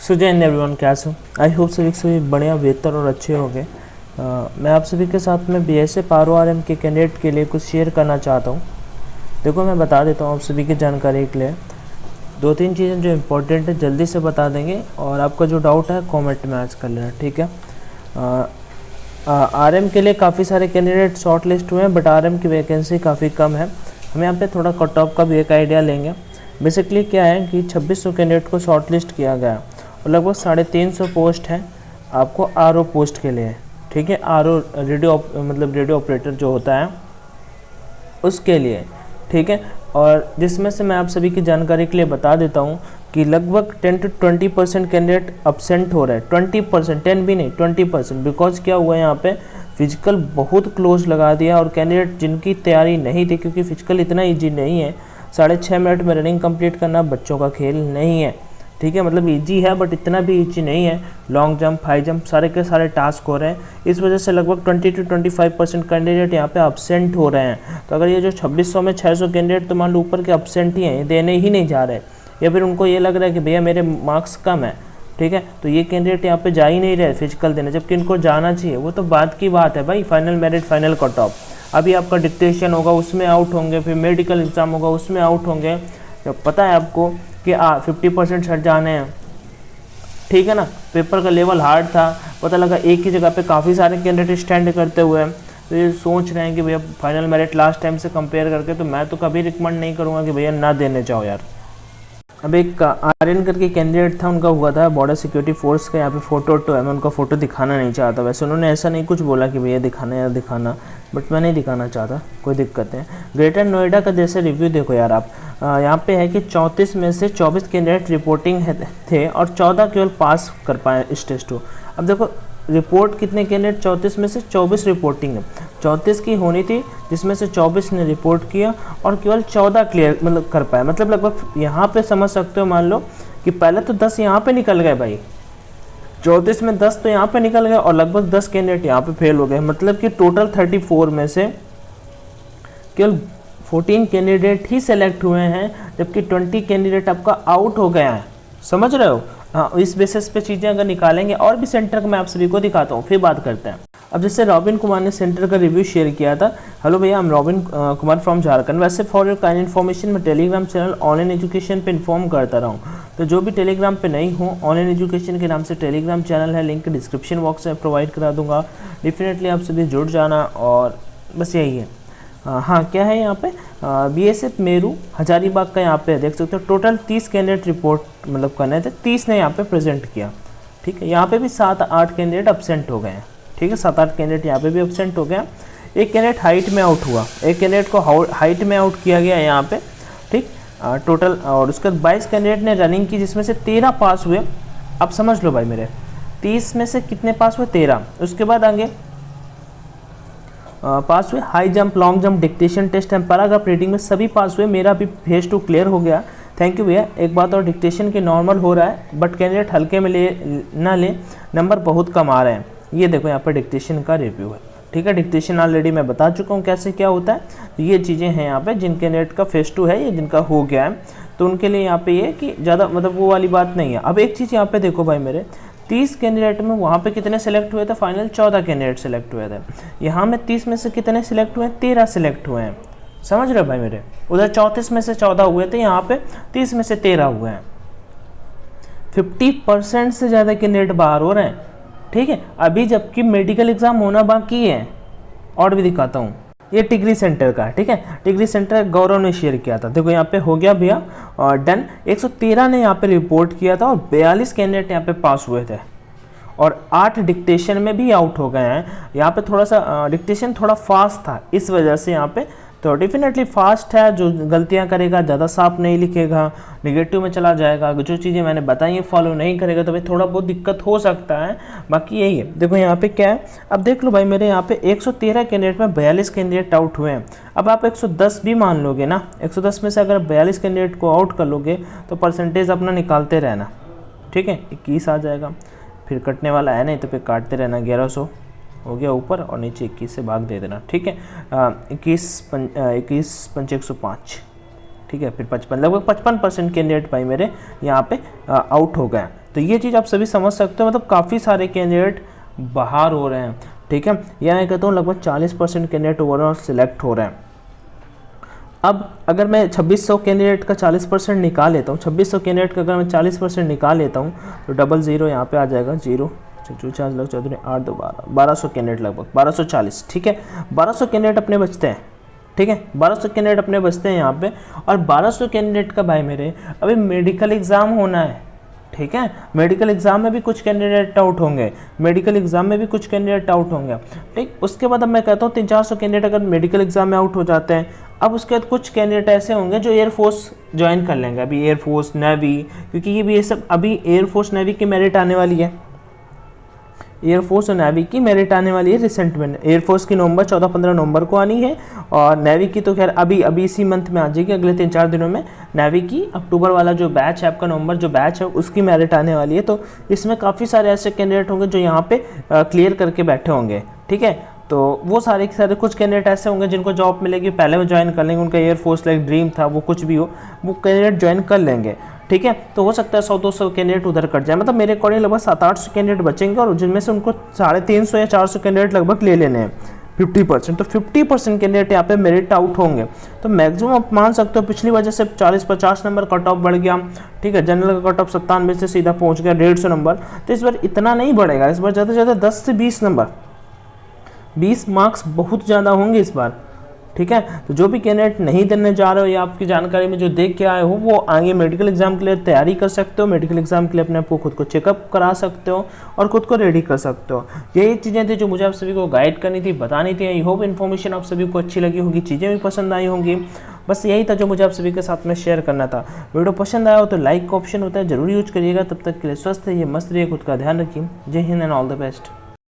सो जय हिंद एवरीवन, कैसे हो? आई होप सभी बढ़िया, बेहतर और अच्छे होंगे। मैं आप सभी के साथ में BSF RORM के कैंडिडेट के लिए कुछ शेयर करना चाहता हूँ। देखो, मैं बता देता हूँ आप सभी की जानकारी के लिए। 2-3 चीज़ें जो इम्पोर्टेंट है जल्दी से बता देंगे, और आपका जो डाउट है कमेंट में आज कर लेना, ठीक है। RM के लिए काफ़ी सारे कैंडिडेट शॉर्ट लिस्ट हुए हैं, बट RM की वैकेंसी काफ़ी कम है। हम यहाँ पे थोड़ा कट ऑफ का भी एक आइडिया लेंगे। बेसिकली क्या है कि 2600 कैंडिडेट को शॉर्ट लिस्ट किया गया और लगभग 350 पोस्ट है आपको RO पोस्ट के लिए, ठीक है। RO रेडियो ऑपरेटर जो होता है उसके लिए, ठीक है। और जिसमें से मैं आप सभी की जानकारी के लिए बता देता हूँ कि लगभग 10 to 20% कैंडिडेट अपसेंट हो रहे हैं। 20%, 10 भी नहीं, 20%। बिकॉज क्या हुआ है, यहाँ पे फिजिकल बहुत क्लोज लगा दिया और कैंडिडेट जिनकी तैयारी नहीं थी, क्योंकि फिजिकल इतना ईजी नहीं है। 6.5 मिनट में रनिंग कंप्लीट करना बच्चों का खेल नहीं है, ठीक है। मतलब इजी है बट इतना भी इजी नहीं है। लॉन्ग जंप, हाई जंप, सारे के सारे टास्क हो रहे हैं। इस वजह से लगभग 20 to 25% कैंडिडेट यहाँ पे अपसेंट हो रहे हैं। तो अगर ये जो 2600 में 600 कैंडिडेट तो मान लो ऊपर के अपसेंट ही हैं, ये देने ही नहीं जा रहे, या फिर उनको ये लग रहा है कि भैया मेरे मार्क्स कम है, ठीक है, तो ये कैंडिडेट यहाँ पे जा ही नहीं रहे फिजिकल देने, जबकि इनको जाना चाहिए। वो तो बात की बात है भाई, final merit, final cut off. अभी आपका डिक्टेशन होगा उसमें आउट होंगे, फिर मेडिकल एग्जाम होगा उसमें आउट होंगे। जब पता है आपको कि 50% छट जाने हैं, ठीक है ना। पेपर का लेवल हार्ड था, पता लगा एक ही जगह पे काफ़ी सारे कैंडिडेट स्टैंड करते हुए, तो ये सोच रहे हैं कि भैया फाइनल मेरिट लास्ट टाइम से कंपेयर करके, तो मैं तो कभी रिकमेंड नहीं करूँगा कि भैया ना देने जाओ यार। अब एक आर्यन करके कैंडिडेट था, उनका हुआ था बॉर्डर सिक्योरिटी फोर्स का। यहाँ पे फोटो है, मैं उनका फ़ोटो दिखाना नहीं चाहता। वैसे उन्होंने ऐसा नहीं कुछ बोला कि भैया दिखाना या दिखाना, बट मैं नहीं दिखाना चाहता, कोई दिक्कत नहीं। ग्रेटर नोएडा का जैसे रिव्यू देखो यार आप, यहाँ पे है कि 34 में से 24 कैंडिडेट रिपोर्टिंग थे और 14 केवल पास कर पाए स्टेज 2। अब देखो रिपोर्ट कितने कैंडिडेट, 34 में से 24 रिपोर्टिंग है। 34 की होनी थी, जिसमें से 24 ने रिपोर्ट किया और केवल 14 क्लियर कर पाए। मतलब लगभग यहाँ पे समझ सकते हो, मान लो कि पहले तो 10 यहाँ पे निकल गए भाई, 34 में 10 तो यहाँ पे निकल गए और लगभग 10 कैंडिडेट यहाँ पे फेल हो गए। मतलब कि टोटल 34 में से केवल 14 कैंडिडेट ही सेलेक्ट हुए हैं, जबकि 20 कैंडिडेट आपका आउट हो गया है। समझ रहे हो? हाँ, इस बेसिस पे चीज़ें अगर निकालेंगे, और भी सेंटर का मैं आप सभी को दिखाता हूँ, फिर बात करते हैं। अब जैसे रॉबिन कुमार ने सेंटर का रिव्यू शेयर किया था। हेलो भैया, हम रॉबिन कुमार फ्रॉम झारखंड। वैसे फॉर योर काइंड इन्फॉर्मेशन मैं टेलीग्राम चैनल ऑनलाइन एजुकेशन पे इन्फॉर्म करता रहा हूँ, तो जो भी टेलीग्राम पे नहीं हो, ऑनलाइन एजुकेशन के नाम से टेलीग्राम चैनल है, लिंक डिस्क्रिप्शन बॉक्स में प्रोवाइड करा दूंगा। डेफिनेटली आप सभी जुड़ जाना, और बस यही है। हाँ, क्या है यहाँ पे BSF मेरू हजारीबाग का यहाँ पे देख सकते हो। टोटल 30 कैंडिडेट रिपोर्ट करने थे, 30 ने यहाँ पे प्रेजेंट किया, ठीक है। यहाँ पे भी 7-8 कैंडिडेट अपसेंट हो गए हैं, ठीक है। 7-8 कैंडिडेट यहाँ पे भी अपसेंट हो गया। एक कैंडिडेट हाइट में आउट हुआ, एक कैंडिडेट को हाइट में आउट किया गया यहाँ पे, ठीक। टोटल और उसके बाद 22 कैंडिडेट ने रनिंग की, जिसमें से 13 पास हुए। अब समझ लो भाई मेरे, 30 में से कितने पास हुए? 13। उसके बाद आगे पास हुए high jump, long jump, dictation test and paragraph reading में सभी पास हुए। मेरा भी फेज 2 क्लियर हो गया, थैंक यू भैया। एक बात और, डिक्टेशन के नॉर्मल हो रहा है, बट कैंडिडेट हल्के में ना ले, नंबर बहुत कम आ रहे हैं। ये देखो यहाँ पर डिक्टेशन का रिव्यू है, ठीक है। डिक्टेशन ऑलरेडी मैं बता चुका हूँ कैसे क्या होता है। तो ये चीज़ें हैं यहाँ पे, जिन कैंडिडेट का फेज 2 है या जिनका हो गया है, तो उनके लिए यहाँ पे ये कि ज़्यादा वो वाली बात नहीं है। अब एक चीज़ यहाँ पे देखो भाई मेरे, 30 कैंडिडेट में वहाँ पे कितने सेलेक्ट हुए थे? फाइनल 14 कैंडिडेट सेलेक्ट हुए थे। यहाँ में 30 में से कितने सेलेक्ट हुए हैं? 13 सेलेक्ट हुए हैं। समझ रहे हो भाई मेरे? उधर 34 में से 14 हुए थे, यहाँ पे 30 में से 13 हुए हैं। 50% से ज़्यादा कैंडिडेट बाहर हो रहे हैं, ठीक है। अभी जबकि मेडिकल एग्जाम होना बाकी है, और भी दिखाता हूँ। ये टिगरी सेंटर का है, ठीक है। टिगरी सेंटर गौरव ने शेयर किया था, देखो यहाँ पे हो गया भैया और डन। 113 ने यहाँ पे रिपोर्ट किया था और 42 कैंडिडेट यहाँ पे पास हुए थे, और 8 डिक्टेशन में भी आउट हो गए हैं। यहाँ पे थोड़ा सा डिक्टेशन थोड़ा फास्ट था, इस वजह से यहाँ पे तो डेफिनेटली फास्ट है। जो गलतियाँ करेगा, ज़्यादा साफ नहीं लिखेगा, नेगेटिव में चला जाएगा, जो चीज़ें मैंने बताई हैं फॉलो नहीं करेगा, तो भाई थोड़ा बहुत दिक्कत हो सकता है। बाकी यही है। देखो यहाँ पे क्या है, अब देख लो भाई मेरे, यहाँ पे 113 कैंडिडेट में 42 कैंडिडेट आउट हुए हैं। अब आप 110 भी मान लोगे ना, 110 में से अगर 42 कैंडिडेट को आउट कर लोगे, तो परसेंटेज अपना निकालते रहना, ठीक है। 21 आ जाएगा, फिर कटने वाला है नहीं, तो फिर काटते रहना। 1100 हो गया ऊपर, और नीचे 21 से भाग दे देना, ठीक है। 21 पंच 105, ठीक है। फिर 55, लगभग 55% कैंडिडेट भाई मेरे यहाँ पे आउट हो गए। तो ये चीज़ आप सभी समझ सकते हो, मतलब काफ़ी सारे कैंडिडेट बाहर हो रहे हैं, ठीक है। या मैं कहता हूँ लगभग 40% कैंडिडेट ओवरऑल सिलेक्ट हो रहे हैं। अब अगर मैं 2600 कैंडिडेट का 40% निकाल लेता हूँ, 2600 कैंडिडेट का अगर मैं 40% निकाल लेता हूँ तो डबल ज़ीरो यहाँ पे आ जाएगा, जीरो 4 लग 14 8 2 1200 कैंडिडेट, लगभग 1240, ठीक है। 1200 कैंडिडेट अपने बचते हैं, ठीक है। 1200 कैंडिडेट अपने बचते हैं यहाँ पे। और 1200 कैंडिडेट का भाई मेरे अभी मेडिकल एग्ज़ाम होना है, ठीक है। मेडिकल एग्जाम में भी कुछ कैंडिडेट आउट होंगे, मेडिकल एग्जाम में भी कुछ कैंडिडेट आउट होंगे, ठीक। उसके बाद अब मैं कहता हूँ 300-400 कैंडिडेट अगर मेडिकल एग्जाम में आउट हो जाते हैं, अब उसके बाद कुछ कैंडिडेट ऐसे होंगे जो एयरफोर्स ज्वाइन कर लेंगे, अभी एयरफोर्स नेवी, क्योंकि ये भी ये सब अभी एयरफोर्स नेवी की मेरिट आने वाली है, एयरफोर्स और नेवी की मेरिट आने वाली है रिसेंट में। एयरफोर्स की नवंबर 14-15 नवंबर को आनी है, और नेवी की तो खैर अभी इसी मंथ में आ जाएगी, अगले 3-4 दिनों में। नेवी की अक्टूबर वाला जो बैच है आपका, नवंबर जो बैच है उसकी मेरिट आने वाली है। तो इसमें काफ़ी सारे ऐसे कैंडिडेट होंगे जो यहाँ पे क्लियर करके बैठे होंगे, ठीक है। तो वो सारे के सारे कुछ कैंडिडेट ऐसे होंगे जिनको जॉब मिलेगी, पहले वो ज्वाइन कर लेंगे, उनका एयरफोर्स लाइक ड्रीम था, वो कुछ भी हो, वो कैंडिडेट ज्वाइन कर लेंगे, ठीक है। तो हो सकता है 100-200 कैंडिडेट उधर कट जाए, मतलब मेरे अकॉर्डिंग लगभग 700-800 कैंडिडेट बचेंगे, और जिनमें से उनको 350 या 400 कैंडिडेट लगभग ले लेने हैं, 50%। तो 50% कैंडिडेट यहाँ पे मेरिट आउट होंगे। तो मैक्सिमम आप मान सकते हो पिछली वजह से 40-50 नंबर कट ऑफ बढ़ गया, ठीक है। जनरल का कट ऑफ 97 से सीधा पहुँच गया 150 नंबर। तो इस बार इतना नहीं बढ़ेगा, इस बार ज़्यादा से ज़्यादा 10 से 20 नंबर, 20 मार्क्स बहुत ज़्यादा होंगे इस बार, ठीक है। तो जो भी कैंडिडेट नहीं देने जा रहे हो या आपकी जानकारी में जो देख के आए हो, वो आगे मेडिकल एग्जाम के लिए तैयारी कर सकते हो, मेडिकल एग्जाम के लिए अपने आप को खुद को चेकअप करा सकते हो और खुद को रेडी कर सकते हो। यही चीज़ें थी जो मुझे आप सभी को गाइड करनी थी, बतानी थी। आई होप इन्फॉर्मेशन आप सभी को अच्छी लगी होगी, चीज़ें भी पसंद आई होंगी। बस यही था जो मुझे आप सभी के साथ में शेयर करना था। वीडियो पसंद आया हो तो लाइक का ऑप्शन होता है, जरूर यूज करिएगा। तब तक के लिए स्वस्थ रहिए, मस्त रहिए, खुद का ध्यान रखिए। जय Hind and all the best.